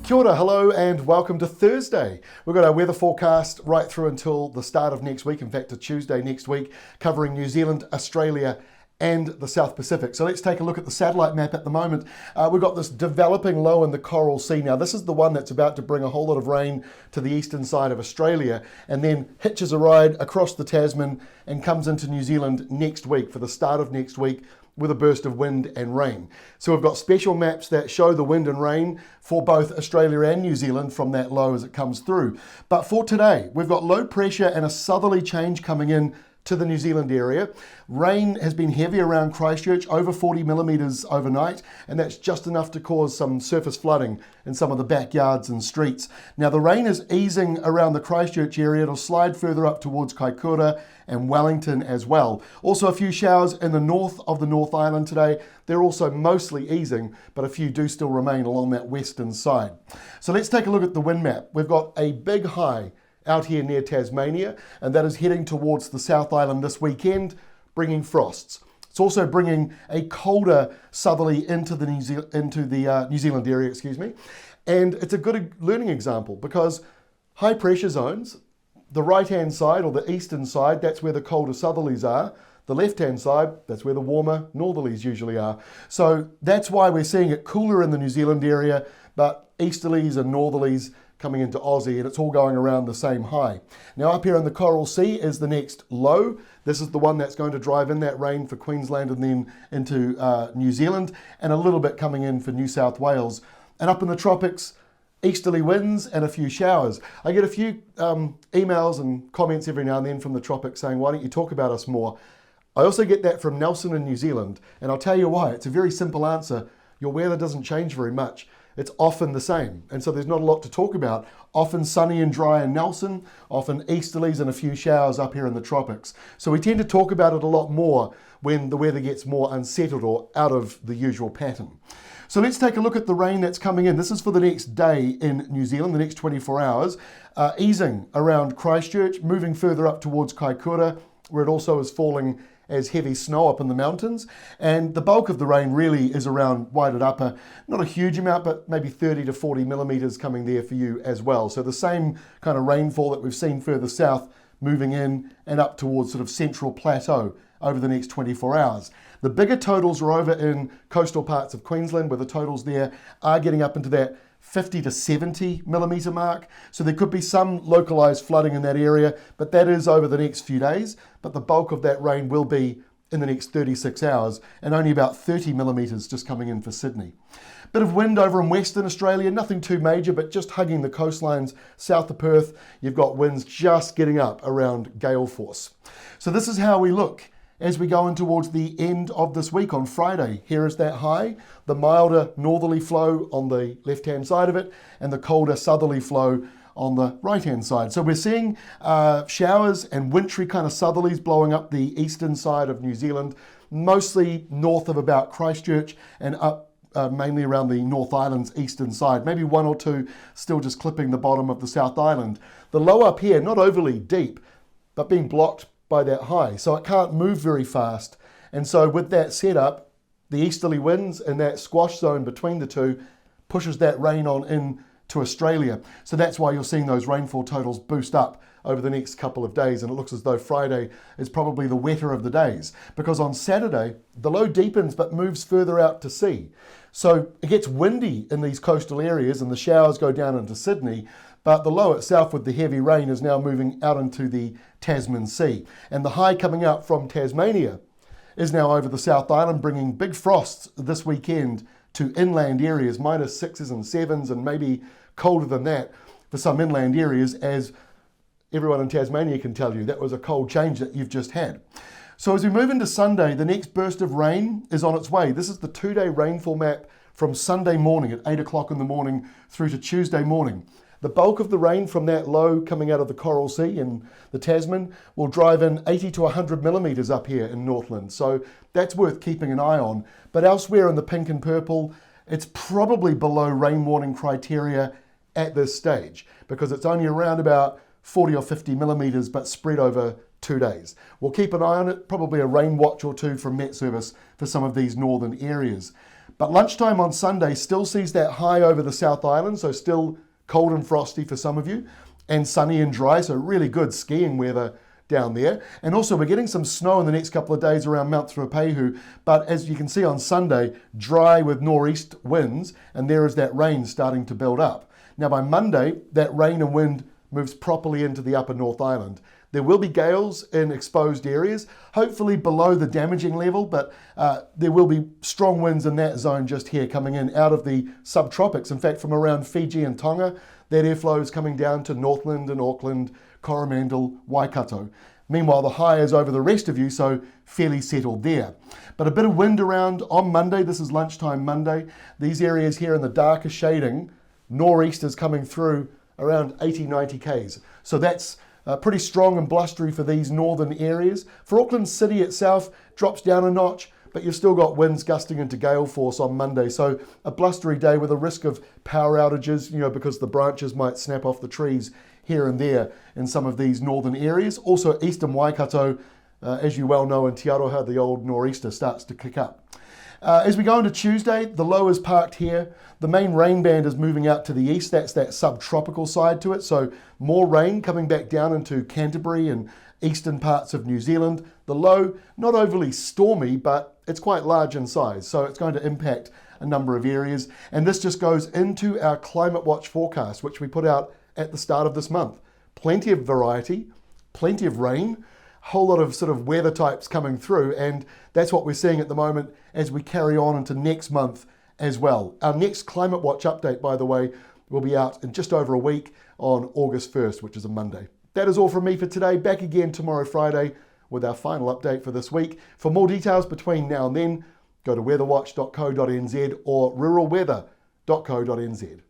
Kia ora, hello and welcome to Thursday. We've got our weather forecast right through until the start of next week, in fact to Tuesday next week, covering New Zealand, Australia and the South Pacific. So let's take a look at the satellite map at the moment. We've got this developing low in the Coral Sea. Now this is the one that's about to bring a whole lot of rain to the eastern side of Australia and then hitches a ride across the Tasman and comes into New Zealand next week for the start of next week with a burst of wind and rain. So we've got special maps that show the wind and rain for both Australia and New Zealand from that low as it comes through. But for today, we've got low pressure and a southerly change coming in to the New Zealand area. Rain has been heavy around Christchurch, over 40 millimetres overnight, and that's just enough to cause some surface flooding in some of the backyards and streets. Now the rain is easing around the Christchurch area. It'll slide further up towards Kaikoura and Wellington as well. Also a few showers in the north of the North Island today. They're also mostly easing, but a few do still remain along that western side. So let's take a look at the wind map. We've got a big high out here near Tasmania, and that is heading towards the South Island this weekend, bringing frosts. It's also bringing a colder southerly into the New Zealand area, and it's a good learning example because high pressure zones, the right-hand side or the eastern side, that's where the colder southerlies are. The left-hand side, that's where the warmer northerlies usually are. So that's why we're seeing it cooler in the New Zealand area, but easterlies and northerlies coming into Aussie, and it's all going around the same high. Now up here in the Coral Sea is the next low. This is the one that's going to drive in that rain for Queensland and then into New Zealand, and a little bit coming in for New South Wales. And up in the tropics, easterly winds and a few showers. I get a few emails and comments every now and then from the tropics saying, why don't you talk about us more? I also get that from Nelson in New Zealand, and I'll tell you why. It's a very simple answer. Your weather doesn't change very much. It's often the same, and so there's not a lot to talk about. Often sunny and dry in Nelson, often easterlies and a few showers up here in the tropics. So we tend to talk about it a lot more when the weather gets more unsettled or out of the usual pattern. So let's take a look at the rain that's coming in. This is for the next day in New Zealand, the next 24 hours, easing around Christchurch, moving further up towards Kaikoura, where it also is falling as heavy snow up in the mountains, and the bulk of the rain really is around Wairarapa Upper. Not a huge amount, but maybe 30 to 40 millimetres coming there for you as well. So the same kind of rainfall that we've seen further south moving in and up towards sort of central plateau over the next 24 hours. The bigger totals are over in coastal parts of Queensland, where the totals there are getting up into that 50 to 70 millimetre mark. So there could be some localised flooding in that area, but that is over the next few days. But the bulk of that rain will be in the next 36 hours, and only about 30 millimetres just coming in for Sydney. Bit of wind over in Western Australia, nothing too major, but just hugging the coastlines south of Perth. You've got winds just getting up around gale force. So this is how we look as we go in towards the end of this week on Friday. Here is that high, the milder northerly flow on the left-hand side of it, and the colder southerly flow on the right-hand side. So we're seeing showers and wintry kind of southerlies blowing up the eastern side of New Zealand, mostly north of about Christchurch and up mainly around the North Island's eastern side. Maybe one or two still just clipping the bottom of the South Island. The low up here, not overly deep, but being blocked by that high, so it can't move very fast. And so with that setup, the easterly winds and that squash zone between the two pushes that rain on in to Australia. So that's why you're seeing those rainfall totals boost up over the next couple of days, and it looks as though Friday is probably the wetter of the days, because on Saturday the low deepens but moves further out to sea. So it gets windy in these coastal areas and the showers go down into Sydney, but the low itself with the heavy rain is now moving out into the Tasman Sea. And the high coming out from Tasmania is now over the South Island, bringing big frosts this weekend to inland areas, -6s and 7s, and maybe colder than that for some inland areas, as everyone in Tasmania can tell you. That was a cold change that you've just had. So as we move into Sunday, the next burst of rain is on its way. This is the 2-day rainfall map from Sunday morning at 8 o'clock in the morning through to Tuesday morning. The bulk of the rain from that low coming out of the Coral Sea in the Tasman will drive in 80 to 100 millimetres up here in Northland. So that's worth keeping an eye on. But elsewhere in the pink and purple, it's probably below rain warning criteria at this stage, because it's only around about 40 or 50 millimetres, but spread over 2 days. We'll keep an eye on it, probably a rain watch or two from Met Service for some of these northern areas. But lunchtime on Sunday still sees that high over the South Island, so still cold and frosty for some of you, and sunny and dry, so really good skiing weather down there. And also we're getting some snow in the next couple of days around Mount Ruapehu, but as you can see on Sunday, dry with nor'east winds, and there is that rain starting to build up. Now by Monday, that rain and wind moves properly into the upper North Island. There will be gales in exposed areas, hopefully below the damaging level, but there will be strong winds in that zone just here coming in out of the subtropics. In fact, from around Fiji and Tonga, that airflow is coming down to Northland and Auckland, Coromandel, Waikato. Meanwhile, the high is over the rest of you, so fairly settled there. But a bit of wind around on Monday. This is lunchtime Monday. These areas here in the darker shading, nor'east is coming through around 80, 90 k's. So that's pretty strong and blustery for these northern areas. For Auckland City itself, drops down a notch, but you've still got winds gusting into gale force on Monday. So a blustery day with a risk of power outages, because the branches might snap off the trees here and there in some of these northern areas. Also eastern Waikato, as you well know, in Te Aroha, the old nor'easter starts to kick up. As we go into Tuesday, the low is parked here. The main rain band is moving out to the east. That's that subtropical side to it. So more rain coming back down into Canterbury and eastern parts of New Zealand. The low, not overly stormy, but it's quite large in size. So it's going to impact a number of areas. And this just goes into our Climate Watch forecast, which we put out at the start of this month. Plenty of variety, plenty of rain, whole lot of sort of weather types coming through, and that's what we're seeing at the moment as we carry on into next month as well. Our next Climate Watch update, by the way, will be out in just over a week on August 1st, which is a Monday. That is all from me for today. Back again tomorrow, Friday, with our final update for this week. For more details between now and then, go to weatherwatch.co.nz or ruralweather.co.nz.